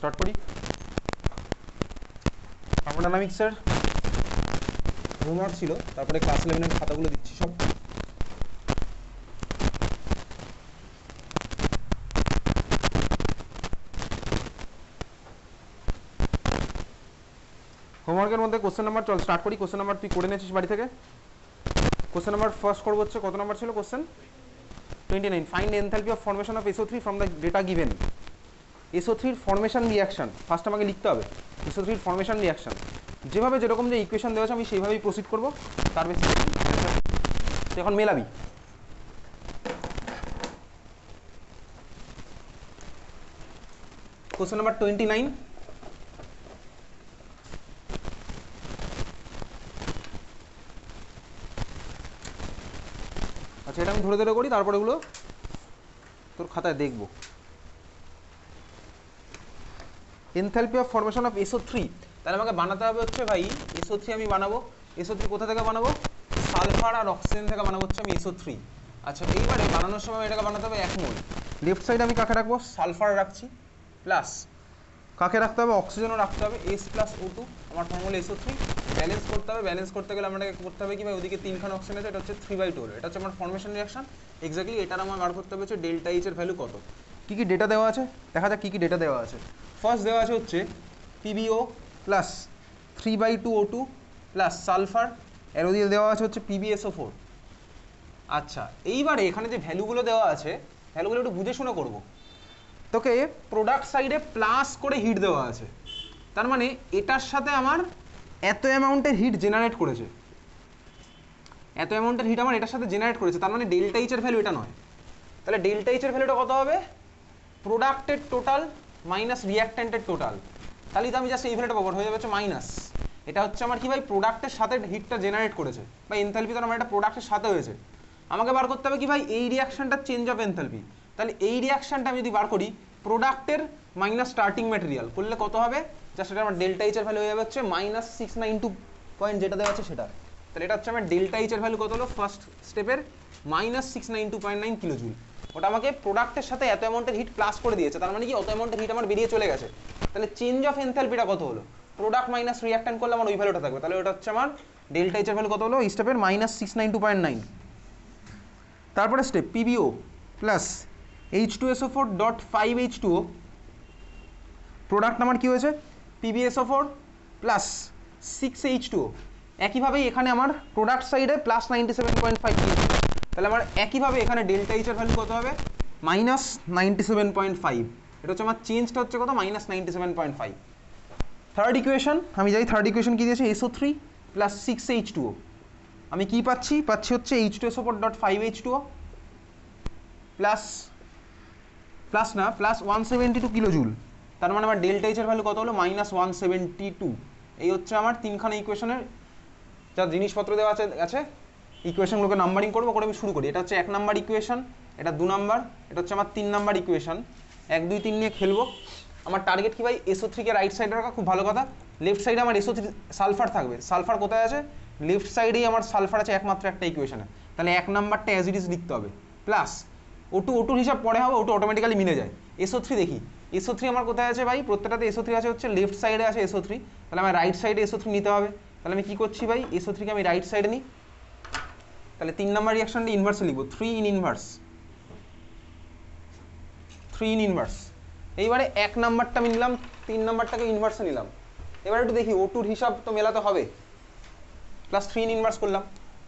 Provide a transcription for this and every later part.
Start করি। থার্মোডাইনামিক্সের homework ছিল, তারপরে ক্লাস 11 এর খাতাগুলো দিচ্ছি সব। হোমওয়ার্কের মধ্যে কোশ্চেন নাম্বার, চল স্টার্ট করি। কোশ্চেন নাম্বার তুই করে নিয়েছিস বাড়ি থেকে। কোশ্চেন নাম্বার ফার্স্ট করবো হচ্ছে, কত নাম্বার ছিল question? 29। Find enthalpy of formation of SO3 from the data given. SO3 formation reaction first আমাকে লিখতে হবে। SO3 ফর্মেশন রিয়াকশন যেভাবে যেরকম যে ইকুয়েশন দেওয়া আছে আমি সেইভাবেই প্রসিড করবো। তার বেশি তুই এখন মেলাবি। Question number 29। আচ্ছা, এটা আমি ধরে ধরে করি, তারপরে এগুলো তোর খাতায় দেখবো। Enthalpy of formation of SO3, তাহলে আমাকে বানাতে হবে হচ্ছে ভাই SO3 আমি বানাবো। SO3 কোথা থেকে বানাবো? সালফার আর অক্সিজেন থেকে বানাবো হচ্ছে আমি SO3। আচ্ছা, এইবারে বানানোর সময় এটাকে বানাতে হবে 1 মোল। লেফট সাইডে আমি কাকে রাখবো? সালফার রাখছি, প্লাস কাকে রাখতে হবে? অক্সিজেনও রাখতে হবে, S+O2 আমার ফর্মুলা SO3। ব্যালেন্স করতে হবে, ব্যালেন্স করতে গেলে আমাকে করতে হবে কি ভাই, ওদিকে 3খানা অক্সিজেন আছে, এটা হচ্ছে 3/2। এটা হচ্ছে আমার ফর্মেশন রিয়াকশন এক্স্যাক্টলি। এটার আমার বার করতে হবে হচ্ছে ডেল্টা এইচ এর ভ্যালু কত। কী কী ডেটা দেওয়া আছে দেখা যাক। কী কী ডেটা দেওয়া আছে? ফার্স্ট দেওয়া আছে হচ্ছে PbO plus 3/2O2 plus sulphur, এর দিয়ে দেওয়া আছে হচ্ছে PbSO4। আচ্ছা, এইবারে এখানে যে ভ্যালুগুলো দেওয়া আছে, ভ্যালুগুলো একটু বুঝে শুনে করবো। তোকে প্রোডাক্ট সাইডে প্লাস করে হিট দেওয়া আছে, তার মানে এটার সাথে আমার এত অ্যামাউন্টের হিট জেনারেট করেছে, এত অ্যামাউন্টের হিট আমার এটার সাথে জেনারেট করেছে, তার মানে ডেল্টা এইচ এর ভ্যালু এটা নয়। তাহলে ডেল্টা এইচ এর ভ্যালুটা কত হবে? প্রোডাক্টের টোটাল মাইনাস রিয়াক্ট্যান্টের টোটাল। তাহলে তো আমি জাস্ট এই ভ্যালুটা পাবো, হয়ে যাবে হচ্ছে মাইনাস। এটা হচ্ছে আমার কি ভাই, প্রোডাক্টের সাথে হিটটা জেনারেট করেছে বা এনথালপি, তার মানে এটা প্রোডাক্টের সাথে হয়েছে। আমাকে বার করতে হবে কি ভাই, এই রিয়াকশনটা চেঞ্জ অফ এনথালপি। তাহলে এই রিয়াকশনটা আমি যদি বার করি প্রোডাক্টের মাইনাস স্টার্টিং ম্যাটেরিয়াল করলে কত হবে? জাস্ট এটা আমার ডেল্টা এইচ এর ভ্যালু হয়ে যাবে হচ্ছে -692 পয়েন্ট, যেটা দেওয়া আছে সেটা। তাহলে এটা হচ্ছে আমার ডেল্টা এইচ এর ভ্যালু কত হলো ফার্স্ট স্টেপের? -692.9 কিলোজুল। ওটা আমাকে প্রোডাক্টের সাথে এত অ্যামাউন্টের হিট প্লাস করে দিয়েছে, তার মানে কি অত অ্যামাউন্টের হিট আমার বেরিয়ে চলে গেছে। তাহলে চেঞ্জ অফ এনথালপিটা কত হলো? প্রোডাক্ট মাইনাস রিয়াক্ট্যান্ট করলে আমার ওই ভ্যালুটা থাকবে। তাহলে ওটা হচ্ছে আমার ডেল্টা এইচ এর ভ্যালু কত হলো এই স্টেপের? -692.9। তারপরে step PbO plus H2SO4.5H2O, product আমার কি হয়েছে? PbSO4 plus 6H2O। একইভাবেই এখানে আমার প্রোডাক্ট সাইডে প্লাস 97.5 কিলোজুল। তাহলে আমার একইভাবে এখানে ডেল্টা এইচ এর ভ্যালু কত হবে? -97.5। এটা হচ্ছে আমার চেঞ্জটা হচ্ছে কত? -97.5। থার্ড ইকুয়েশন আমি যাই। থার্ড ইকুয়েশন কি দিয়েছে? SO3 plus 6H2O। আমি কি পাচ্ছি? পাচ্ছি হচ্ছে H2SO4.5H2O প্লাস প্লাস 172 কিলোজুল। তার মানে আমার ডেল্টা এইচ এর ভ্যালু কত হলো? -172। এই হচ্ছে আমার তিনখানা ইকুয়েশনের যা জিনিসপত্র দেওয়া আছে ইকুয়েশনগুলোকে নাম্বারিং করবো, করে আমি শুরু করি। এটা হচ্ছে 1 নাম্বার ইকুয়েশন, এটা 2 নাম্বার, এটা হচ্ছে আমার 3 নাম্বার ইকুয়েশন। 1, 2, 3 নিয়ে খেলবো। আমার টার্গেট কি ভাই? SO3 কে রাইট সাইডে রাখা, খুব ভালো কথা। লেফট সাইডে আমার SO3 সালফার থাকবে। সালফার কোথায় আছে? লেফট সাইডেই আমার সালফার আছে একমাত্র একটা ইকুয়েশনে। তাহলে 1 নাম্বারটা অ্যাজ ইট ইজ লিখতে হবে, প্লাস O2 হিসাব পরে হবে, O2 অটোমেটিক্যালি মিলে যায়। SO3 দেখি, SO3 আমার কোথায় আছে ভাই? প্রত্যেকটাতে SO3 আছে হচ্ছে লেফট সাইডে আছে SO3, তাহলে আমার রাইট সাইডে SO3 নিতে হবে। তাহলে আমি কি করছি ভাই? SO3 কে আমি রাইট সাইডে নিই। তাহলে 3 নাম্বার রিয়াকশনটা ইনভার্সে লিখবো, 3 ইন ইনভার্স। এইবারে 1 নাম্বারটা আমি নিলাম, 3 নাম্বারটাকে ইনভার্সে নিলাম। এবার একটু দেখি O2 হিসাব তো মেলাতে হবে, প্লাস 3 ইন ইনভার্স করলাম।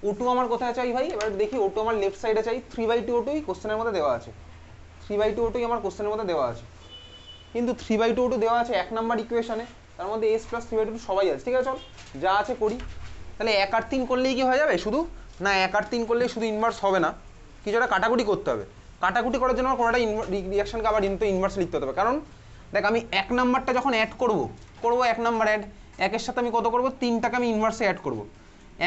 O2 আমার কোথায় চাই ভাই? এবার দেখি O2 আমার লেফট সাইডে চাই, 3/2O2 কোশ্চেনের মধ্যে দেওয়া আছে। 3/2O2 আমার কোশ্চেনের মধ্যে দেওয়া আছে, কিন্তু 3/2O2 দেওয়া আছে 1 নাম্বার ইকুয়েশনে, তার মধ্যে S প্লাস 3/2 সবাই আছে। ঠিক আছে, চল যা আছে করি। তাহলে 1 আর 3 করলেই কি হয়ে যাবে শুধু? না, 1 আর 3 করলেই শুধু ইনভার্স হবে না, কিছু একটা কাটাকুটি করতে হবে। কাটাকুটি করার জন্য আমার কোনোটা রিয়াকশনকে আবার ইনভার্স লিখতে হতে হবে। কারণ দেখ, আমি 1 নাম্বারটা যখন অ্যাড করবো 1 নাম্বার অ্যাড, 1-এর সাথে আমি কত করবো? 3টাকে আমি ইনভার্সে অ্যাড করবো।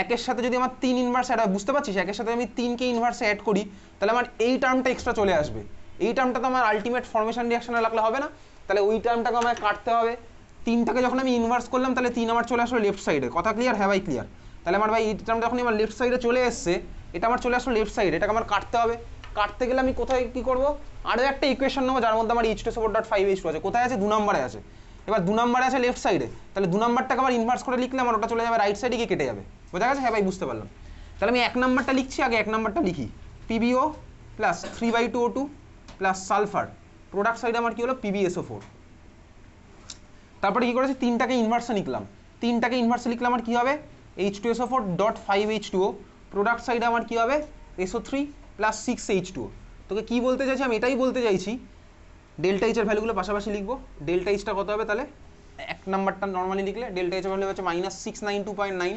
1-এর সাথে যদি আমার 3 ইনভার্স অ্যাড হয়, বুঝতে পারছিস? 1-এর সাথে আমি 3কে ইনভার্সে অ্যাড করি, তাহলে আমার এই টার্মটা এক্সট্রা চলে আসবে। এই টার্মটা তো আমার আলটিমেট ফর্মেশন রিয়াকশনে লাগলে হবে না, তাহলে ওই টার্মটাকে আমায় কাটতে হবে। 3টাকে যখন আমি ইনভার্স করলাম, তাহলে 3 আমার চলে আসলো লেফট সাইডে। কথা ক্লিয়ার? হ্যাঁ ভাই ক্লিয়ার। তাহলে আমার ভাই এই টার্মটা যখন আমার লেফট সাইডে চলে এসছে, এটা আমার চলে আসলো লেফট সাইডে, এটাকে আমার কাটতে হবে। কাটতে গেলে আমি কোথায় কি করবো? আরও একটা ইকুয়েশন নেবো যার মধ্যে আমার H2SO4.5H2 আছে। কোথায় আছে? 2 নম্বরে আছে। এবার 2 নম্বরে আছে লেফট সাইডে, তাহলে 2 নম্বরটাকে আবার ইনভার্স করে লিখলে আমার ওটা চলে যাবে রাইট সাইডে গিয়ে কেটে যাবে। বোঝা গেছে? হ্যাঁ ভাই বুঝতে পারলাম। তাহলে আমি 1 নম্বরটা লিখছি, আগে 1 নম্বরটা লিখি। PbO plus 3/2O2 plus sulphur, product সাইডে আমার কি হলো PbSO4। তারপরে কি করেছি, 3টাকে ইনভার্সে লিখলাম, 3টাকে ইনভার্সে লিখলে আমার কি হবে H2SO4 ডট 5H2O, প্রোডাক্ট সাইডে আমার কি হবে SO3 প্লাস 6H2O। তোকে কি বলতে চাইছি, আমি এটাই বলতে চাইছি ডেল্টা এইচের ভ্যালুগুলো পাশাপাশি লিখবো। ডেল্টা এইচটা কত হবে তাহলে, 1 নাম্বারটা নর্মালি লিখলে ডেল্টা এইচের ভ্যালু হচ্ছে -692.9।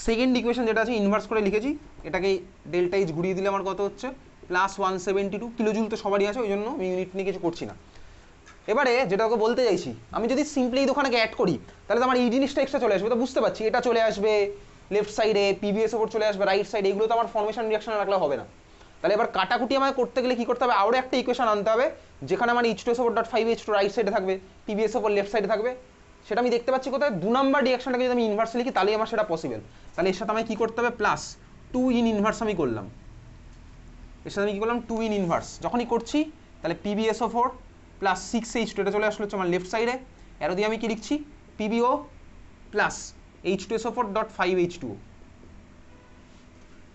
সেকেন্ড ইকুয়েশন যেটা আছে ইনভার্স করে লিখেছি, এটাকে ডেল্টা এইচ ঘুরিয়ে দিলে আমার কত হচ্ছে +172 কিলোজুল। তো সবারই আছে, ওই জন্য আমি ইউনিট নিয়ে কিছু করছি না। এবারে যেটা ওকে বলতে চাইছি, আমি যদি সিম্পলি এই দোকানকে অ্যাড করি তাহলে তো আমার এই জিনিসটা এক্সট্রা চলে আসবে, তো বুঝতে পারছি এটা চলে আসবে লেফট সাইডে, PbSO4 চলে আসবে রাইট সাইডে, এগুলো তো আমার ফর্মেশন রিঅ্যাকশনে রাখলে হবে না। তাহলে এবার কাটাকুটি আমায় করতে গেলে কি করতে হবে, আরও একটা ইকুয়েশন আনতে হবে যেখানে আমার H2SO4.5H2 রাইট সাইডে থাকবে, PbSO4 লেফট সাইডে থাকবে। সেটা আমি দেখতে পাচ্ছি কোথায়, 2 নাম্বার রিঅ্যাকশনটাকে যদি আমি ইনভার্সে লিখি তাহলেই আমার সেটা পসিবল। তাহলে এর সাথে আমায় কি করতে হবে, +2 ইন ইনভার্স আমি করলাম। এর সাথে আমি কি করলাম 2 ইন ইনভার্স যখনই করছি, তাহলে PbSO4 প্লাস 6H2 এটা চলে আসলো হচ্ছে আমার লেফট সাইডে। এরও দিয়ে আমি কি লিখছি PbO plus H2SO4 dot 5H2O।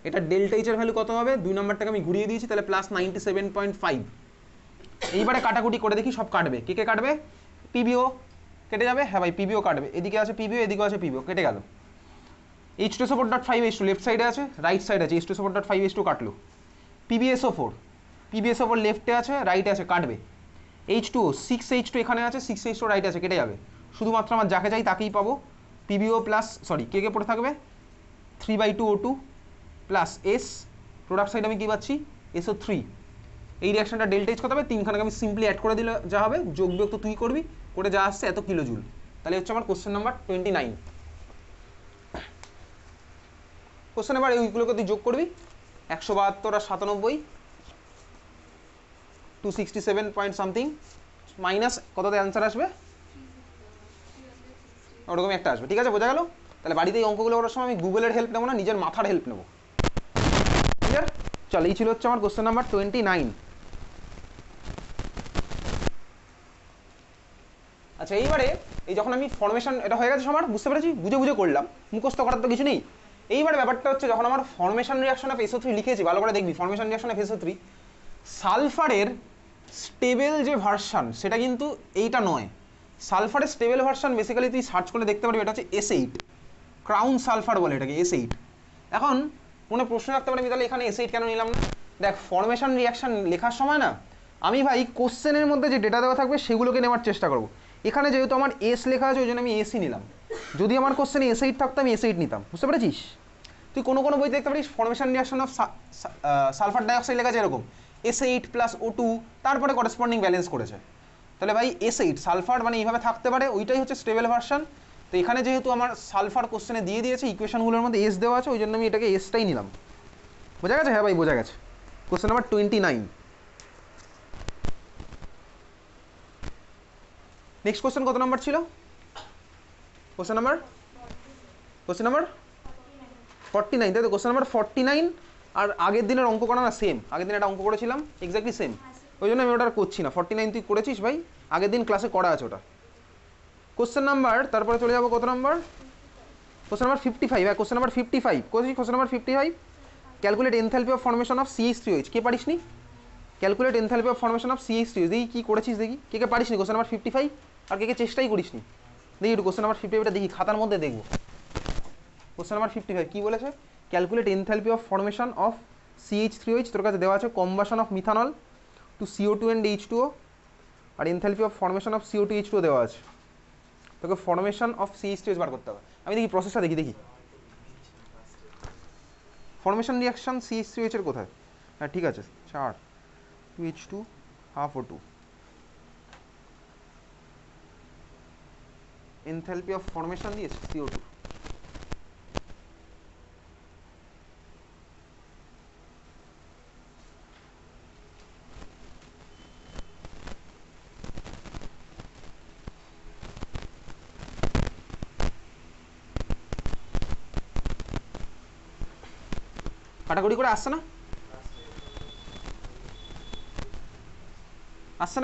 এটা ডেল্টা এইচের ভ্যালু কত হবে, 2 নাম্বারটাকে আমি ঘুরিয়ে দিয়েছি, তাহলে +97.5। এইবারে কাটাকুটি করে দেখি সব কাটবে, কে কে কাটবে, PbO কেটে যাবে, হ্যাঁ ভাই PbO কাটবে, এদিকে আছে PbO এদিকে আছে PbO, কেটে গেল। H2SO4 ডট 5H2 লেফট সাইডে আছে, রাইট সাইডে আছে H2SO4 ডট 5H2 কাটলো। PbSO4 লেফটে আছে রাইটে আছে, কাটবে। H2O 6H2 এখানে আছে, 6H2 রাইট আছে, কেটে যাবে। শুধুমাত্র আমার যাকে চাই তাকেই পাবো, PbO প্লাস কে কে পড়ে থাকবে 3/2O2 plus S, product side আমি কি পাচ্ছি SO3। এই রিঅ্যাকশনটা ডেল্টা এইচ কত হবে, 3খানাকে আমি সিম্পলি অ্যাড করে দিলে যা হবে, যোগ বিয়োগ তো তুই করবি, করে যা আসছে এত কিলোজুল। তাহলে হচ্ছে আমার কোশ্চেন নাম্বার 29। কোশ্চেন নাম্বার এইগুলোকে তুই যোগ করবি, 172 আর 97, 267 পয়েন্ট সামথিং, মাইনাস কততে অ্যান্সার আসবে, ওরকমই একটা আসবে। ঠিক আছে, বোঝা গেল? তাহলে বাড়িতে এই অঙ্কগুলো করার সময় আমি গুগলের হেল্প নেবো না, নিজের মাথার হেল্প নেবো। ক্লিয়ার? চল, এই ছিল হচ্ছে আমার কোশ্চেন নাম্বার 29। আচ্ছা, এইবারে এই যখন আমি ফর্মেশন এটা হয়ে গেছে সবার, বুঝতে পেরেছি, বুঝে বুঝে করলাম, মুখস্থ করার তো কিছু নেই। এইবারে ব্যাপারটা হচ্ছে যখন আমার ফর্মেশন রিঅ্যাকশন অফ SO3 লিখেছি, ভালো করে দেখবি ফর্মেশন রিঅ্যাকশন অফ SO3 সালফারের স্টেবল যে ভার্সন সেটা কিন্তু এইটা নয়। সালফারের স্টেবল ভার্সন বেসিক্যালি তুই সার্চ করে দেখতে পারবি, এটা হচ্ছে S8, ক্রাউন সালফার বলে এটাকে, S8। এখন মনে প্রশ্ন রাখতে পারি তাহলে এখানে S8 কেন নিলাম না। দেখ, ফর্মেশন রিঅ্যাকশন লেখার সময় না আমি ভাই কোশ্চেনের মধ্যে যে ডেটা দেওয়া থাকবে সেগুলোকে নেওয়ার চেষ্টা করবো। এখানে যেহেতু আমার S লেখা আছে ওই জন্য আমি S নিলাম, যদি আমার কোশ্চেনে S8 থাকতো আমি S8 নিতাম, বুঝতে পেরেছিস? তুই কোনো কোনো বইতে দেখতে পারিস formation reaction of sulphur dioxide লেখা আছে এরকম S8 প্লাস O2, তারপরে করেসপন্ডিং ব্যালেন্স করেছে। তাহলে ভাই S8 সালফার মানে এইভাবে থাকতে পারে, ওইটাই হচ্ছে স্টেবল ভার্সন। তো এখানে যেহেতু আমার সালফার কোশ্চেনে দিয়ে দিয়েছে, ইকুয়েশনগুলোর মধ্যে S দেওয়া আছে, ওই জন্য আমি এটাকে Sটাই নিলাম। বোঝা গেছে? হ্যাঁ ভাই বোঝা গেছে। Question number 29। নেক্সট কোশ্চেন কত নাম্বার ছিল? কোশ্চেন নাম্বার 49, তাই তো? Question number 49। আর আগের দিনের অঙ্ক করা না সেম, আগের দিন একটা অঙ্ক করেছিলাম এক্স্যাক্টলি সেম, ওই জন্য আমি ওটা করছি না। 49 তুই করেছিস ভাই, আগের দিন ক্লাসে করা আছে ওটা। কোশ্চেন নাম্বার তারপরে চলে যাবো কত নাম্বার, কোশ্চেন নাম্বার 55। হ্যাঁ, কোশ্চেন নাম্বার 55 করেছিস। Question number 55, calculate enthalpy of formation of CH3OH। কে পারিসনি? Calculate enthalpy of formation of CH3OH, দেখি কি করেছিস, দেখি কে কে পারিসনি কোশ্চেন নাম্বার 55, আর কে কে চেষ্টাই করিসনি। দেখি একটু কোশ্চেন নাম্বার 55টা দেখি, খাতার মধ্যে দেখবো। কোশ্চেন নাম্বার 55 কি বলেছে, calculate enthalpy of formation of CH3OH। তোর কাছে দেওয়া আছে combustion of methanol to CO2 and H2O, আর enthalpy of formation of CO2 H2O দেওয়া আছে। তোকে ফর্মেশন অফ CH3OH বার করতে হবে। আমি দেখি প্রসেসটা দেখি ফর্মেশন রিঅ্যাকশন CH3OH এর কোথায়। হ্যাঁ ঠিক আছে, 4 2H2 half O2, enthalpy of formation দিয়েছে CO2। কাটাকুটি করে আসছে না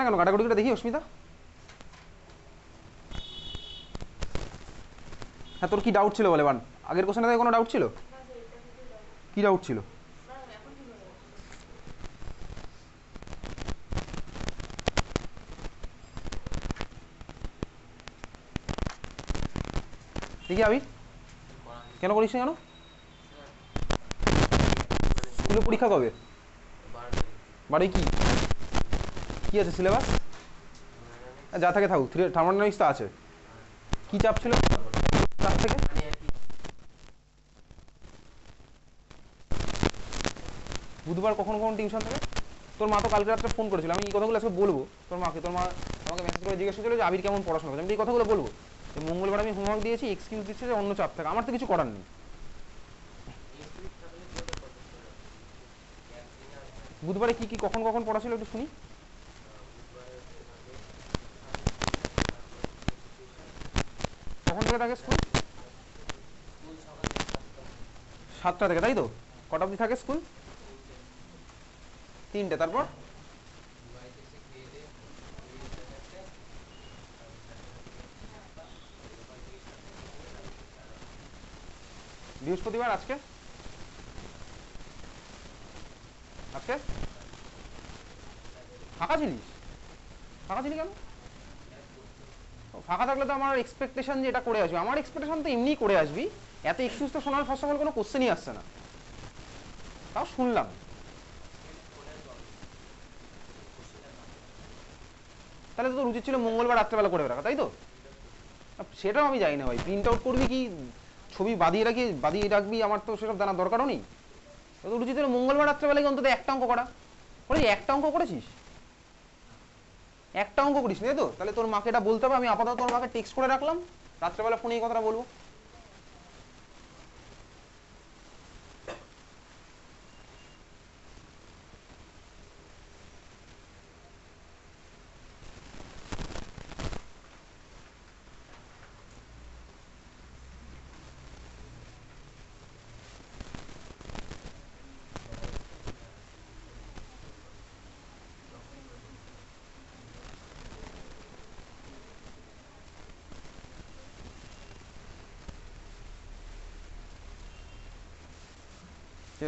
কেন? কাটাকুটি করে দেখি অস্মিতা। হ্যাঁ তোর কি ডাউট ছিল বলে বান, আগের কোশ্চেনে থেকে কোনো ডাউট ছিল? কি ডাউট ছিল? দেখি আবির কেন করিস না? কেন স্কুলে পরীক্ষা কবে? বাড়ি কি কি আছে সিলেবাস? যা থাকে থাকুক, থার্মোডাইনামিক্স তো আছে। কি চাপ ছিল চাপ থেকে? বুধবার কখন কখন টিউশন থেকে? তোর মা তো কালকে রাত্রে ফোন করেছিল, আমি এই কথাগুলো আজকে বলবো তোর মাকে। তোর মা আমাকে মেসেজ করে জিজ্ঞেস করেছিল যে আবির কেমন পড়াশোনা করছে, আমি এই কথাগুলো বলবো। তো মঙ্গলবার আমি হোমওয়ার্ক দিয়েছি, এক্সকিউজ দিচ্ছে যে অন্য চাপ থাকে, আমার তো কিছু করার নেই। বুধবারে কি কি কখন কখন পড়া ছিল একটু শুনি। কখন থেকে থাকে স্কুল? 7টা থেকে, তাই তো? কটা অবধি থাকে স্কুল? 3টে, তারপর? বৃহস্পতিবার আজকে আজকে ফাঁকা ছিলিস? ফাঁকা ছিলি কেন? ফাঁকা থাকলে তো আমার এক্সপেকটেশন যে এটা করে আসবি, আমার এক্সপেকটেশন তো এমনি করে আসবি। এত এক্সকিউজ তো শোনার ফার্স্ট অফ অল কোনো কোশ্চেনই আসছে না, তাও শুনলাম। তাহলে তো তোর উচিত ছিল মঙ্গলবার রাত্রেবেলা করে রাখা, তাই তো? সেটাও আমি জানি না ভাই, প্রিন্ট আউট করবি কি ছবি বাদিয়ে রাখবি, আমার তো সেসব জানার দরকারও নেই। তোর উচিত ছিল মঙ্গলবার রাত্রেবেলায় অন্তত একটা অঙ্ক করা। করেছিস? একটা অঙ্ক করেছিস? একটা অঙ্ক করিস তাই তো? তাহলে তোর মাকে এটা বলতে হবে, আমি আপাতত তোর মাকে টেক্সট করে রাখলাম, রাত্রেবেলা ফোনে এই কথাটা বলবো।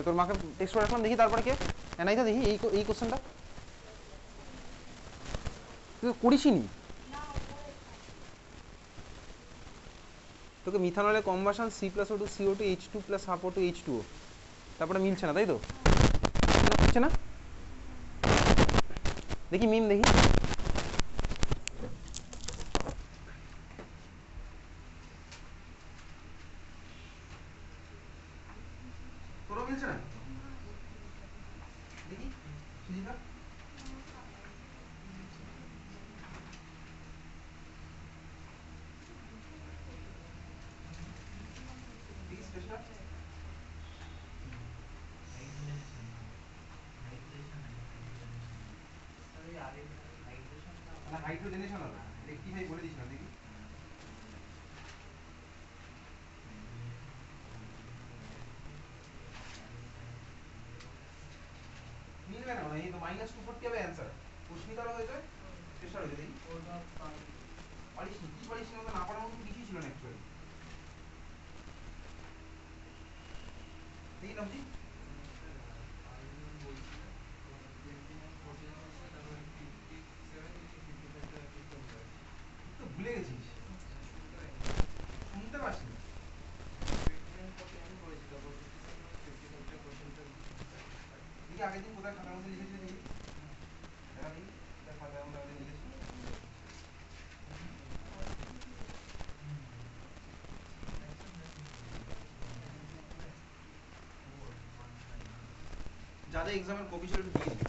তোর মাকে টেক্সট করে রাখলাম, দেখি তারপরে কে এনাইতা, দেখি এই এই কোশ্চেনটা তুই করিসনি। তোকে মিথানলের combustion C+O2 CO2 H2 plus half O2 H2O, তারপরে মিলছে না, তাই তো? হচ্ছে না, দেখি মিম দেখি। তোরও মিলছে না, দেখি সুজিতা দেখি স্পেসটা। না হাইড্রোজেনেশন হবে, রেক্টিফাই বলে দিস না, দেখি মিলবে না, এই তো -240 হবে অ্যান্সার। পুষ্মিতারও হয়েছে, চেষ্টা রয়েছে, দেখি পারিস নি, কি পারিস না, না পারার মতো কিছুই ছিল না অ্যাকচুয়ালি। দেখি নামজি তো ভুলে গেছিস, শুনতে পাসনি। দেখি আগের দিন কোথায় খাতার মধ্যে লিখেছিস, দেখি দেখা, দেখি কোথায় খাতার মধ্যে আগের দিন লিখেছিস। যাদের এক্সামের কপি ছিল একটু দিয়ে দিই।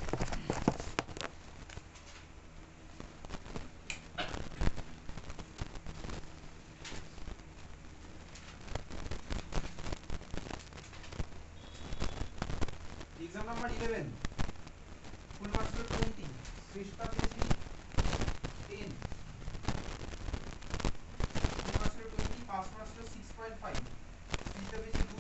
এক্সাম নাম্বার 11, ফুল মার্কস ছিল 20, শ্রেষ্ঠা পেয়েছি 10, ফুল মার্কস ছিল 20, পাস মার্কস ছিল 6.5, শ্রেষ্ঠা পেয়েছি 2।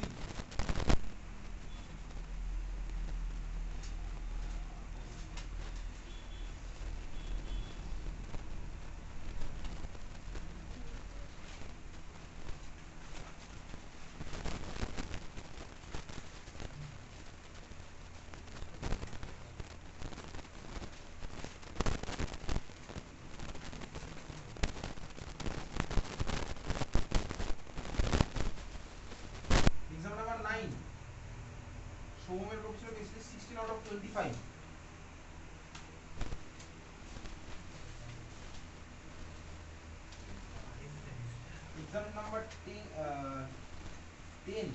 10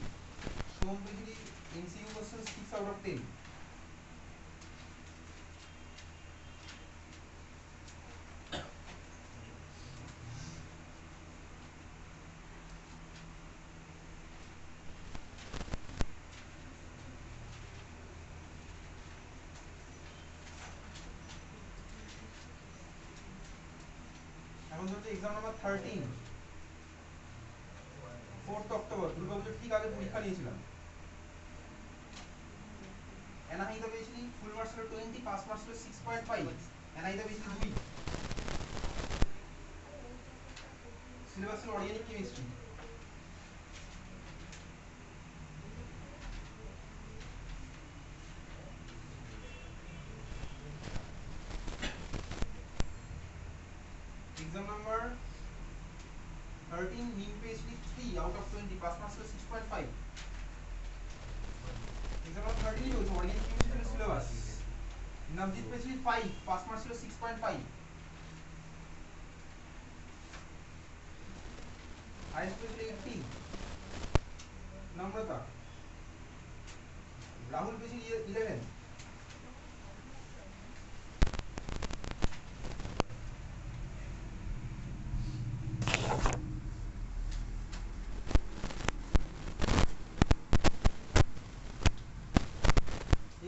সোম পেজে এমসিকিউ কোশ্চেন 6 আউট অফ 10। এখন হচ্ছে এক্সাম নাম্বার 13, 4th অক্টোবর, দুর্গাপুজোর ঠিক আগে পরীক্ষা নিয়েছিলাম। এনআইতে পেয়েছিলি ফুল মার্কস ছিল 20, পাস মার্কস ছিল 6.5, এনআইতে পেয়েছিলি 2। সিলেবাস ছিল অর্গানিক কেমিস্ট্রি। এক্সাম নাম্বার 13 মিন পেয়েছিলি 3 আউট অফ 20, পাস মার্কস ছিল 6.5। এক্সাম নাম্বার 13 হচ্ছে অর্গানিক কেমিস্ট্রি সিলেবাস। নবজিৎ পেয়েছিলি 5, পাস মার্কস ছিল 6.5। হাইয়েস্ট পেয়েছিলি 18 নম্রতা। রাহুল পেয়েছিলি 11।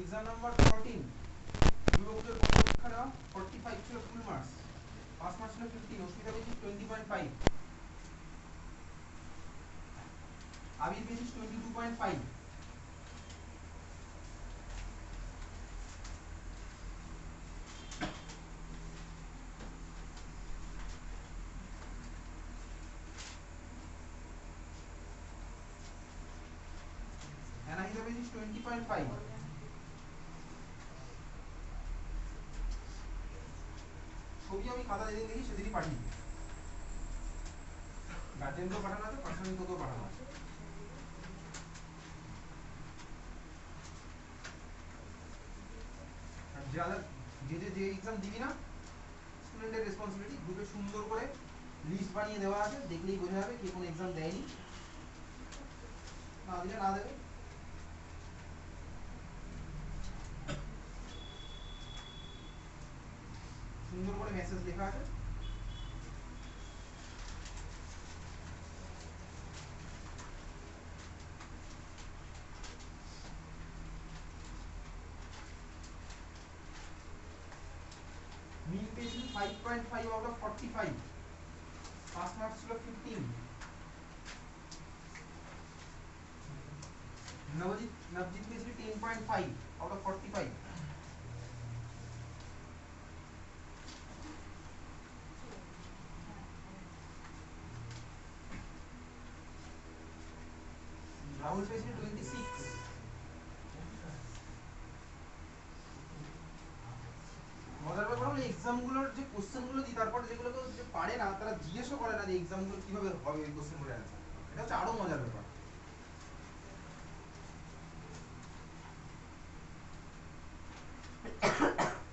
এক্সাম নাম্বার 14 দুর্গাপুজোর পরীক্ষা নেওয়া 45 ছিল ফুল মার্কস, পাস মার্কস ছিল 15, অস্মিতা পেয়েছিস 20.5, আবির পেয়েছিস 22.5। এনাহিতা পেয়েছিস 20.5। ছবি আমি খাতা যেদিন দেখি সেদিনই পাঠিয়ে দিই। গার্জেনকেও পাঠানো আছে, পার্সোনালি তোকেও পাঠানো আছে। আর যারা যে এক্সাম দিবি না, স্টুডেন্টের রেসপন্সিবিলিটি, গ্রুপে সুন্দর করে লিস্ট বানিয়ে দেওয়া আছে, দেখলেই বোঝা যাবে কে কোন এক্সাম দেয়নি, না দিলে না দেবে। সুন্দর করে মেসেজ লেখা আছে। মিন পেয়েছিল 5.5 আউট অফ 45, পাস মার্কস ছিল 15। নবজিৎ পেয়েছিল 10.5 আউট অফ 45। রাহুল পেয়েছিল 26। মজার ব্যাপার হলো এক্সাম গুলোর যে কোশ্চেন গুলো দিই, তারপর যেগুলো যে পারে না তারা জিজ্ঞেসও করে না যে এক্সাম গুলো কিভাবে হবে এই কোশ্চেন গুলো অ্যান্সার। এটা হচ্ছে আরো মজার ব্যাপার।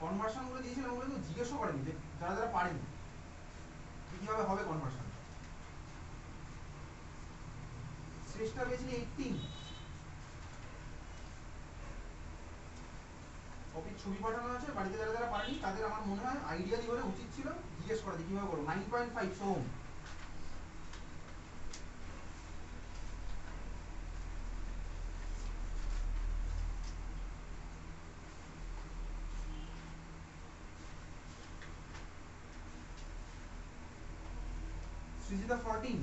কনভার্সন গুলো দিয়েছিলাম, ওগুলো কেউ জিজ্ঞেসও করেনি, যে যারা যারা পারেনি কিভাবে হবে কনভার্সন। শ্রেষ্ঠা পেয়েছিল 18। কপির ছবি পাঠানো আছে, বাড়িতে যারা যারা পারেনি তাদের আমার মনে হয় আইডিয়ালি হলে উচিত ছিল জিজ্ঞেস করা যে কিভাবে করবো। 9.5 সোম। সৃজিতা 14।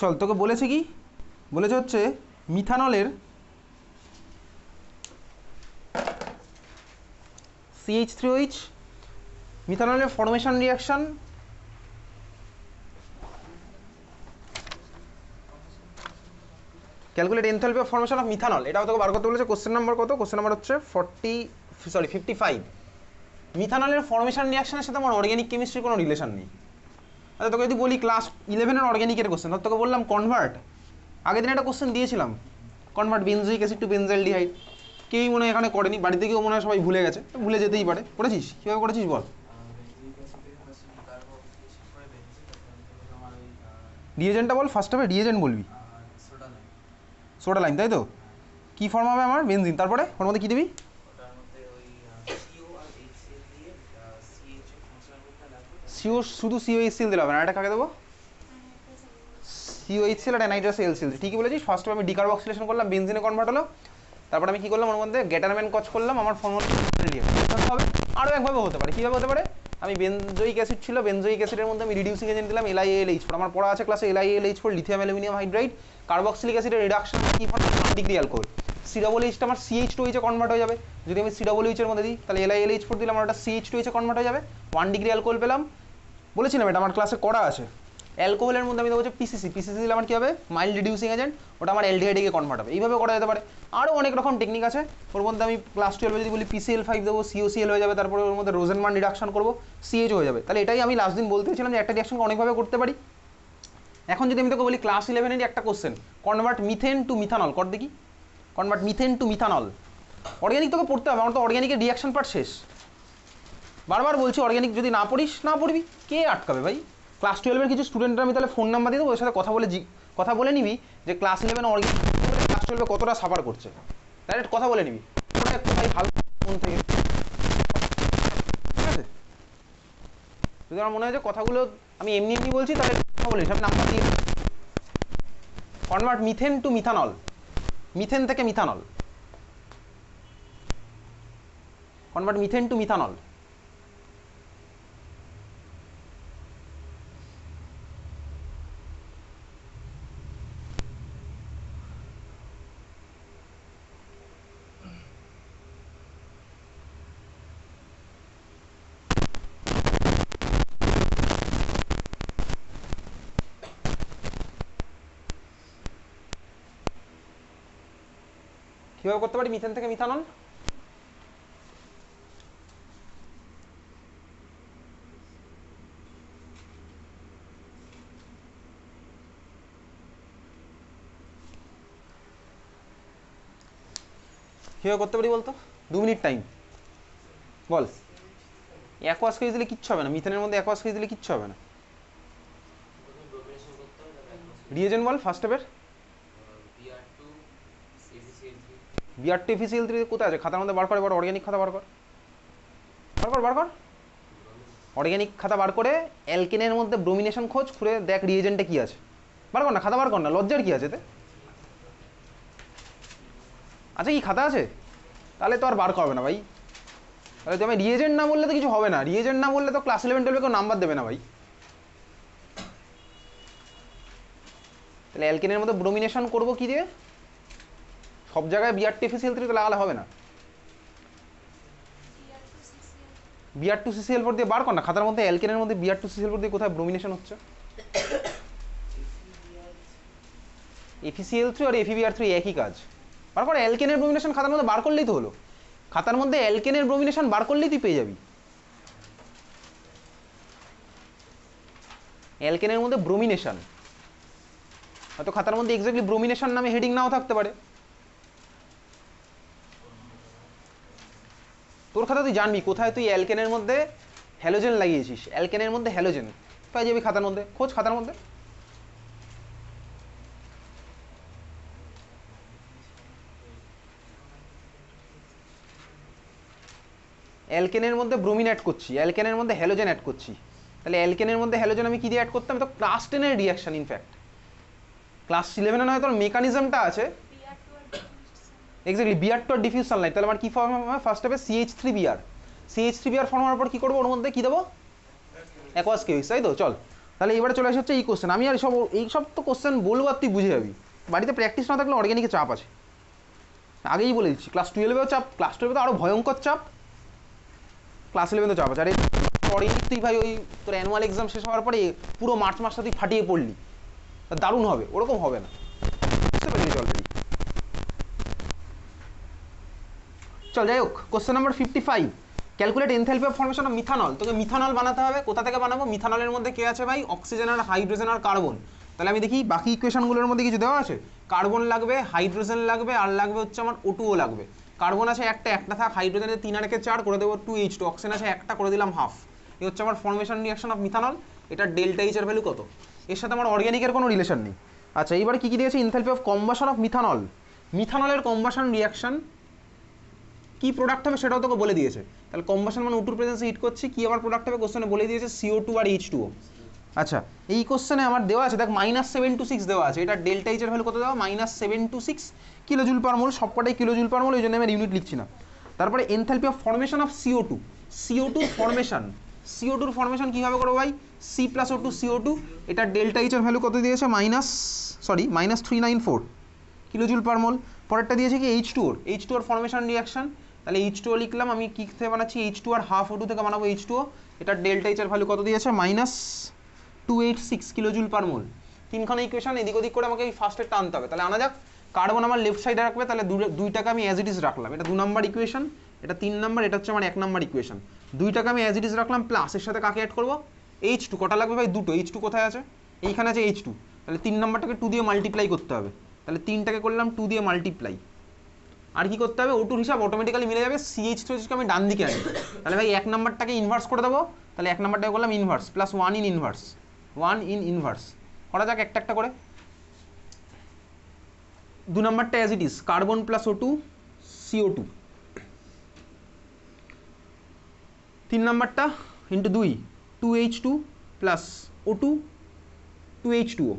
চল তোকে বলেছে কি বলেছে হচ্ছে মিথানলের CH3OH মিথানলের formation reaction calculate enthalpy of formation of methanol, এটাও তোকে বার করতে বলেছে। কোশ্চেন নাম্বার কত? কোশ্চেন নাম্বার হচ্ছে 55। মিথানলের ফর্মেশন রিয়াকশনের সাথে আমার অর্গানিক কেমিস্ট্রির কোনো রিলেশন নেই। আচ্ছা তোকে যদি বলি ক্লাস 11-এর অর্গানিকের কোশ্চেন, ধর তোকে বললাম কনভার্ট, আগের দিন একটা কোশ্চেন দিয়েছিলাম, কনভার্ট বেনজোইক অ্যাসিড টু বেনজাইলডিহাইড, কেউই মনে হয় এখানে করেনি, বাড়িতে গিয়েও মনে হয় সবাই ভুলে গেছে, ভুলে যেতেই পারে। করেছিস? কীভাবে করেছিস বল? রিয়েজেন্টটা বল, ফার্স্ট হবে রিয়েজেন্ট বলবি। সোডা লাইম, তাই তো? কি ফর্ম হবে আমার? বেনজিন। তারপরে ওর মধ্যে কী দিবি? সিও, শুধু COHCl দিলে হবে না, এটা কাকে দেবো? COHCl আর নাইট্রাস LCl। ঠিকই বলেছিস। ফার্স্ট আমি ডিকার্বক্সিলেশন করলাম, বেনজিনে কনভার্ট হলো। তারপর আমি কি করলাম, ওর মধ্যে গেটারম্যান কচ করলাম, আমার ফর্মুলা হবে। আরও একভাবে হতে পারে। কীভাবে হতে পারে? আমি বেনজোইক অ্যাসিড ছিল, বেনজোইক অ্যাসিডের মধ্যে আমি রিডিউসিং এজেন্ট দিলাম LiAlH4, আমার পড়া আছে ক্লাসে LiAlH4 lithium aluminium hydride. Carboxylic অ্যাসিডের রিডাকশন কি ফর্ম? 1 degree alcohol. COOHটা আমার CH2OH এ কনভার্ট হয়ে যাবে। যদি আমি COOH এর মধ্যে দিই তাহলে LiAlH4 দিলাম, আমার ওটা CH2OH এ কনভার্ট হয়ে যাবে, 1 ডিগ্রি অ্যালকোহল পেলাম। বলেছিলাম এটা আমার ক্লাসে করা আছে। অ্যালকোহলের মধ্যে আমি দেবো যে পিসিসি দিলে আমার কী হবে? মাইল্ড রিডিউসিং এজেন্ট, ওটা আমার অ্যালডিহাইডে কনভার্ট হবে। এইভাবে করা যেতে পারে। আরও অনেক রকম টেকনিক আছে। ওর মধ্যে আমি ক্লাস 12 যদি বলি PCl5 দেবো, COCl হয়ে যাবে, তারপরে ওর মধ্যে রোজেনমান রিডাকশন করবো, CH হয়ে যাবে। তাহলে এটাই আমি লাস্ট দিন বলতেছিলাম যে একটা রিয়াকশনকে অনেকভাবে করতে পারি। এখন যদি আমি তোকে বলি ক্লাস 11-এর একটা question, convert methane to methanol কর দেখি। Convert methane to methanol, organic তোকে পড়তে হবে, আমার তো অর্গ্যানিকের রিয়াকশন পার্ট শেষ। বারবার বলছি অর্গ্যানিক যদি না পড়িস, না পড়বি, কে আটকাবে ভাই? ক্লাস 12-এর কিছু স্টুডেন্টরা আমি তাহলে ফোন নাম্বার দিয়ে দেবো, ওর সাথে কথা বলে নিবি যে ক্লাস 11 অর্গ্যানিক ক্লাস 12-এ কতটা সাফার করছে, ডাইরেক্ট কথা বলে নিবি ভাই ভালো ফোন থেকে, ঠিক আছে? যদি আমার মনে হয় যে কথাগুলো আমি এমনি এমনি বলছি তাহলে কথা বলিস, আমি নাম্বার দিয়ে convert methane to methanol, methane থেকে methanol, convert methane to methanol. কীভাবে করতে পারি মিথেন থেকে মিথানল? কীভাবে করতে পারি বলতো? 2 মিনিট টাইম বল। অ্যাকোয়াস কেজ দিলে কিচ্ছু হবে না, মিথেনের মধ্যে অ্যাকোয়াস কেজ দিলে কিচ্ছু হবে না। রিয়েজেন্ট বল ফার্স্ট স্টেপের। Br2 FeCl3 কোথায় আছে? খাতার মধ্যে বার করে, এবার অর্গ্যানিক খাতা বার কর, বার কর অর্গ্যানিক খাতা বার করে অ্যালকেনের মধ্যে ব্রোমিনেশন খোঁজ, খুঁড়ে দেখ রিয়েজেন্টে কি আছে। বার কর না, খাতা বার কর না, লজ্জার কি আছে এতে? আচ্ছা কি খাতা আছে? তাহলে তো আর বার করবে না ভাই। তাহলে তুমি রিয়েজেন্ট না বললে তো কিছু হবে না, রিয়েজেন্ট না বললে তো ক্লাস 11-12 কেউ নাম্বার দেবে না ভাই। তাহলে অ্যালকেনের মধ্যে ব্রোমিনেশন করবো কি দিয়ে? সব জায়গায় Br2 FeCl3 তো লাগালে হবে না, Br2 CCl4 দিয়ে বার কর না খাতার মধ্যে, অ্যালকেনের মধ্যে Br2 CCl4 দিয়ে কোথায় ব্রোমিনেশন হচ্ছে? FeCl3 আর FeBr3 একই কাজ। বার কর অ্যালকেনের ব্রোমিনেশন, খাতার মধ্যে বার করলেই তো হলো। খাতার মধ্যে অ্যালকেনের ব্রোমিনেশন বার করলেই তুই পেয়ে যাবি। অ্যালকেনের মধ্যে ব্রোমিনেশন, হয়তো খাতার মধ্যে এক্স্যাক্টলি ব্রোমিনেশন নামে হেডিং নাও থাকতে পারে, তোর খাতা তুই জানবি কোথায় তুই অ্যালকেনের মধ্যে হ্যালোজেন লাগিয়েছিস। অ্যালকেনের মধ্যে হ্যালোজেন পাই যাবি খাতার মধ্যে, খোঁজ খাতার মধ্যে। অ্যালকেনের মধ্যে ব্রোমিন অ্যাড করছি, অ্যালকেনের মধ্যে হ্যালোজেন অ্যাড করছি, তাহলে অ্যালকেনের মধ্যে হ্যালোজেন আমি কি দিয়ে অ্যাড করতাম? তো ক্লাস 10-এর রিয়াকশন, ইনফ্যাক্ট ক্লাস 11-এ নয়, তোর মেকানিজমটা আছে এক্স্যাক্টলি Br2 আর ডিফিউজ সানলাইট। তাহলে আমার কি ফর্ম হবে? ফার্স্ট হবে CH3Br, CH3Br ফর্ম হওয়ার পর কি করবো? ওর মধ্যে কি দেবো? অ্যাকোয়াস কেউস, তাই তো? চল তাহলে এবারে চলে আসে হচ্ছে এই কোশ্চেন। আমি আর এইসব তো কোশ্চেন বলবো আর তুই বুঝে যাবি। বাড়িতে প্র্যাকটিস না থাকলে অর্গ্যানিকে চাপ আছে, আগেই বলে দিচ্ছি। ক্লাস 12-এও চাপ, ক্লাস 12-এ তো আরও ভয়ঙ্কর চাপ। ক্লাস 11 তো চাপ আছে। আরে পরে তুই ভাই ওই তোর অ্যানুয়াল এক্সাম শেষ হওয়ার পরে পুরো মার্চ মাসটা তুই ফাটিয়ে পড়লি, দারুণ হবে, ওরকম হবে না, বুঝতে পেরেছিস অলরেডি। চল যাই হোক, question number 55, calculate enthalpy of formation of methanol. তোকে মিথানল বানাতে হবে, কোথা থেকে বানাবো? মিথানলের মধ্যে কে আছে ভাই? অক্সিজেন আর হাইড্রোজেন আর কার্বন। তাহলে আমি দেখি বাকি ইকুয়েশনগুলোর মধ্যে কিছু দেওয়া আছে। কার্বন লাগবে, হাইড্রোজেন লাগবে, আর লাগবে হচ্ছে আমার O2 লাগবে। কার্বন আছে একটা থাক, হাইড্রোজেনের 3 আর 4 করে দেবো 2H2, অক্সিজেন আছে একটা করে দিলাম হাফ। এই হচ্ছে আমার ফর্মেশন রিয়াকশন অফ মিথানল। এটা ডেল্টা এইচ এর ভ্যালু কত? এর সাথে আমার অর্গানিকের কোনো রিলেশন নেই। আচ্ছা এইবার কি দিয়েছে? Enthalpy of combustion of methanol. মিথানলের কম্বাশন রিয়াকশন কি প্রোডাক্ট হবে সেটাও তোকে বলে দিয়েছে। তাহলে কম্বাশন মানে O2 প্রেজেন্সে হিট করছি, কি আমার প্রোডাক্ট হবে কোশ্চেনে বলে দিয়েছে, CO2 আর H2O। আচ্ছা এই কোশ্চেনে আমার দেওয়া আছে দেখ -726 দেওয়া আছে, এটা ডেল্টা এইচ এর ভ্যালু কত দেওয়া? -726 কিলোজুল পার মোল, সবকটাই কিলোজুল পার মোল, ওই জন্য আমি ইউনিট লিখছি না। তারপরে enthalpy of formation of CO2, CO2 formation, CO2 formation কীভাবে করবো ভাই? C+O2 CO2, এটা ডেল্টা এইচ এর ভ্যালু কত দিয়েছে? -394 কিলোজুল পার মোল। পরেরটা দিয়েছে কি H2O, H2ওর ফর্মেশন রিয়াকশন, তাহলে H2O লিখলাম, আমি কি থেকে বানাচ্ছি? H2 আর হাফ O2 থেকে বানাবো H2O, এটা ডেল্টা এইচ এর ভ্যালু কত দিয়েছে? -286 কিলোজুল পার মোল। তিনখানা ইকুয়েশন এদিক ওদিক করে আমাকে এই ফার্স্টেরটা আনতে হবে। তাহলে আনা যাক। কার্বন আমার লেফট সাইডে রাখবে, তাহলে দুইটাকে আমি অ্যাজ ইট ইজ রাখলাম, এটা 2 নাম্বার ইকুয়েশন, এটা 3 নাম্বার, এটা হচ্ছে আমার 1 নাম্বার ইকুয়েশন। দুইটাকে আমি অ্যাজ ইট ইজ রাখলাম, প্লাস এর সাথে কাকে অ্যাড করবো? H2, কটা লাগবে ভাই? দুটো। H2 কোথায় আছে? এইখানে আছে H2, তাহলে 3 নাম্বারটাকে 2 দিয়ে মাল্টিপ্লাই করতে হবে, তাহলে 3টাকে করলাম 2 দিয়ে মাল্টিপ্লাই। আর কি করতে হবে? O2 হিসাব অটোমেটিক্যালি মিলে যাবে, CH3কে আমি ডান দিকে আনি, তাহলে ভাই 1 নাম্বারটাকে ইনভার্স করে দেবো, তাহলে 1 নাম্বারটাকে করলাম inverse, plus 1 in inverse, 1 in inverse করা যাক একটা একটা করে। 2 নাম্বারটা as it is, carbon plus O2 CO2। 3 নাম্বারটা into 2, 2H2 plus O2 2H2O,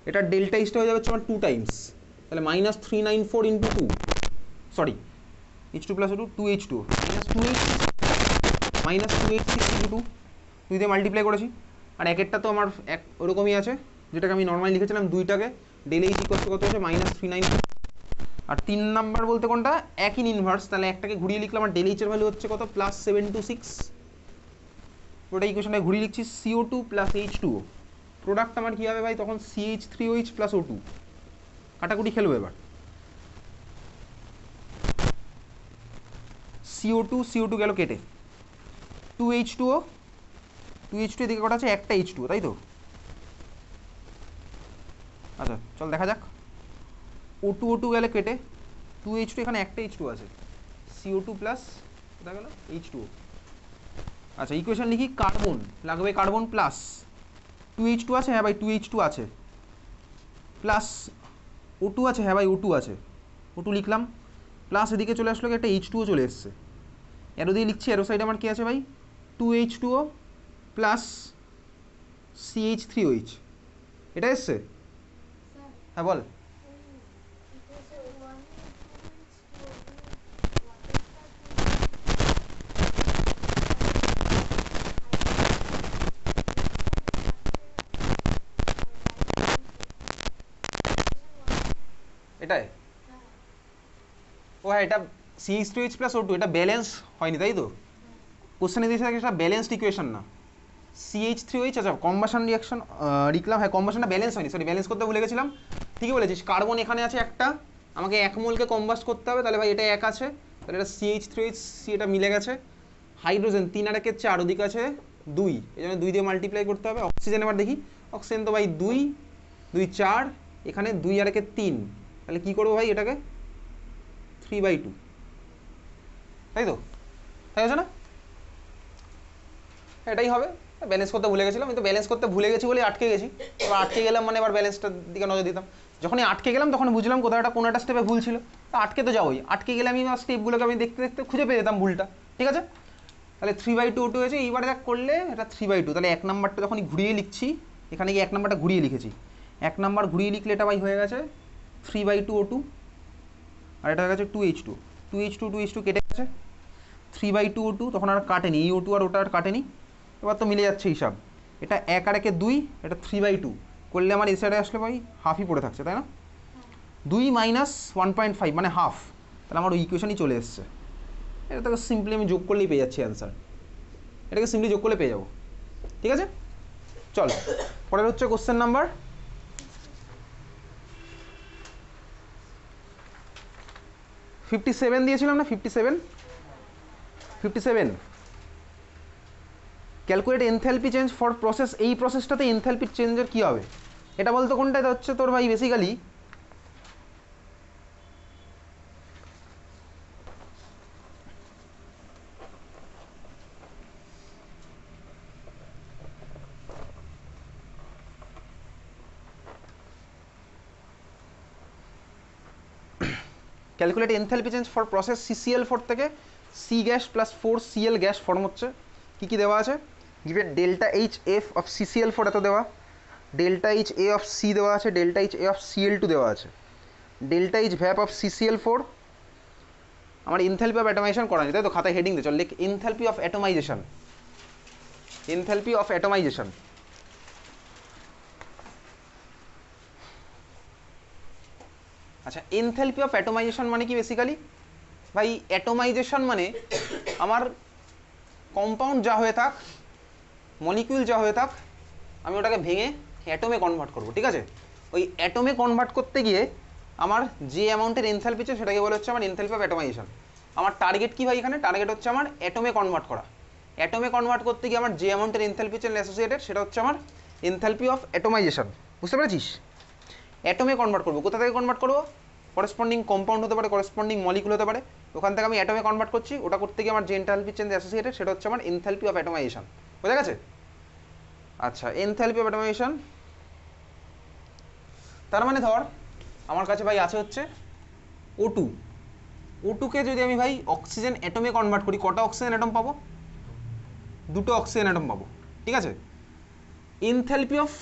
এটা ডেল্টা এইচটা হয়ে যাবে আমার 2 টাইমস, তাহলে -394 into 2, sorry H2 plus O2 2H2O -286 into 2 দিয়ে মাল্টিপ্লাই করেছি। আর একেরটা তো আমার ওরকমই আছে, যেটাকে আমি নর্মালি লিখেছিলাম, দুইটাকে ডেল এইচ কত হচ্ছে -394। আর 3 নাম্বার বলতে কোনটা? এক ইন ইনভার্স, তাহলে একটাকে ঘুরিয়ে লিখলাম, আর ডেল এইচের ভ্যালু হচ্ছে কত? +726। ওটা ইকুয়েশনটা ঘুরিয়ে লিখছি, CO2 প্লাস H2O, প্রোডাক্ট আমার কী হবে ভাই তখন? CH3OH plus O2। কাটাকুটি খেলবো এবার। CO2 গেল কেটে, 2H2O এদিকে কটা আছে? একটা H2O, তাই তো? আচ্ছা চল দেখা যাক, O2 গেলে কেটে, 2H2, এখানে একটা H2 আছে, CO2 প্লাস কোথায় গেল? H2O। আচ্ছা ইকুয়েশন লিখি, কার্বন লাগবে, কার্বন প্লাস 2H2 আছে, হ্যাঁ ভাই 2H2 আছে, প্লাস O2 আছে, হ্যাঁ ভাই O2 আছে, O2 লিখলাম, প্লাস এদিকে চলে আসলো, একটা H2O চলে এসছে, এরো দিয়ে লিখছি, এরো সাইডে আমার কি আছে ভাই? 2H2O প্লাস CH3OH, এটা এসছে? হ্যাঁ বল। এটাই ও হ্যাঁ, এটা CH2H প্লাস O2, এটা ব্যালেন্স হয়নি তাই তো? কোশ্চেনে দিয়েছে এটা ব্যালেন্সড ইকুয়েশন না, CH3OH। আচ্ছা কম্বাশন রিয়াকশন লিখলাম, হ্যাঁ কম্বাশনটা ব্যালেন্স হয়নি, সরি ব্যালেন্স করতে ভুলে গেছিলাম, ঠিকই বলেছিস। কার্বন এখানে আছে একটা, আমাকে 1 মোলকে কম্বাস্ট করতে হবে, তাহলে ভাই এটা 1 আছে, তাহলে এটা CH3OH, এটা মিলে গেছে। হাইড্রোজেন 3 আর 4, ওদিকে আছে 2, এই জন্য 2 দিয়ে মাল্টিপ্লাই করতে হবে। অক্সিজেন এবার দেখি, অক্সিজেন তো ভাই 2 2 4, এখানে 2 আর 3, তাহলে কী করবো ভাই? এটাকে 3/2, তাই তো? তাই আছে না? এটাই হবে। ব্যালেন্স করতে ভুলে গেছিলাম, আমি তো ব্যালেন্স করতে ভুলে গেছি বলে আটকে গেছি, এবার আটকে গেলাম মানে এবার ব্যালেন্সটার দিকে নজর দিতাম। যখনই আটকে গেলাম তখন বুঝলাম কোথাও একটা কোনো একটা স্টেপে ভুল ছিল, তো আটকে তো যাবোই, আটকে গেলে আমি স্টেপগুলোকে আমি দেখতে দেখতে খুঁজে পেয়ে যেতাম ভুলটা, ঠিক আছে? তাহলে 3/2 O2 হয়েছে। এইবার যা করলে এটা 3/2, তাহলে 1 নাম্বারটা যখনই ঘুরিয়ে লিখছি, এখানে গিয়ে 1 নাম্বারটা ঘুরিয়ে লিখেছি, 1 নাম্বার ঘুরিয়ে লিখলে এটা ভাই হয়ে গেছে 3/2 O2, আর এটা হয়ে গেছে 2H2 কেটে গেছে, 3/2 O2 তখন আর কাটেনি, এই O2 আর ওটা আর কাটেনি, এবার তো মিলে যাচ্ছে হিসাব। এটা 1 আর 2, এটা 3/2 করলে আমার এই সাইডে আসলে ভাই হাফই পড়ে থাকছে, তাই না? 2 - 1.5 মানে হাফ, তাহলে আমার ওই ইকুয়েশনই চলে এসছে। এটা তো সিম্পলি আমি যোগ করলেই পেয়ে যাচ্ছি অ্যান্সার, এটাকে সিম্পলি যোগ করলে পেয়ে যাবো। ঠিক আছে, চল পরের হচ্ছে কোশ্চেন নাম্বার 57 দিয়েছিলাম না, 57 calculate enthalpy change for process. এই প্রসেসটাতে এনথ্যালপির চেঞ্জের কী হবে এটা বলতো কোনটা? এটা হচ্ছে তোর ভাই basically calculate enthalpy change for process CCl4 থেকে C gas plus 4Cl gas form হচ্ছে। কী কী দেওয়া আছে? Given delta H F of CCl4 এত দেওয়া, delta H A of C দেওয়া আছে, delta H A of Cl2 দেওয়া আছে, ডেল্টা এইচ ভ্যাপ অফ CCl4। আমার এনথ্যালপি অফ অ্যাটমাইজেশন করা নেই, তাই তো? খাতায় হেডিং দে, চল লিখ enthalpy of atomisation. Enthalpy of atomisation আচ্ছা, এনথ্যালপি অফ অ্যাটমাইজেশন মানে কি বেসিক্যালি ভাই? অ্যাটমাইজেশন মানে আমার কম্পাউন্ড যা হয়ে থাক, মলিকিউল যা হয়ে থাক, আমি ওটাকে ভেঙে অ্যাটমে কনভার্ট করব। ঠিক আছে, ওই অ্যাটমে কনভার্ট করতে গিয়ে আমার যে অ্যামাউন্টের এনথ্যালপি আছে সেটাকে বলা হচ্ছে আমার এনথ্যালপি অফ অ্যাটমাইজেশন। আমার টার্গেট কি ভাই? এখানে টার্গেট হচ্ছে আমার অ্যাটমে কনভার্ট করা। অ্যাটমে কনভার্ট করতে গিয়ে আমার যে অ্যামাউন্টের এনথ্যালপি চেঞ্জ অ্যাসোসিয়েটেড সেটা হচ্ছে আমার এনথ্যালপি অফ অ্যাটমাইজেশন। বুঝতে পেরেছিস? অ্যাটমে কনভার্ট করবো। কোথা থেকে কনভার্ট করবো? করেসপন্ডিং কম্পাউন্ড হতে পারে, করেসপন্ডিং মলিকুল হতে পারে, ওখান থেকে আমি অ্যাটমে কনভার্ট করছি। ওটা করতে গিয়ে আমার যে এনথ্যালপি চেঞ্জ অ্যাসোসিয়েটেড সেটা হচ্ছে আমার এনথ্যালপি অফ অ্যাটমাইজেশন। বোঝা গেছে? আচ্ছা, এনথ্যালপি অফ অ্যাটমাইজেশন তার মানে ধর আমার কাছে ভাই আছে হচ্ছে O2। O2কে যদি আমি ভাই অক্সিজেন অ্যাটমে কনভার্ট করি, কটা অক্সিজেন অ্যাটম পাবো? দুটো অক্সিজেন অ্যাটম পাবো। ঠিক আছে, এনথ্যালপি অফ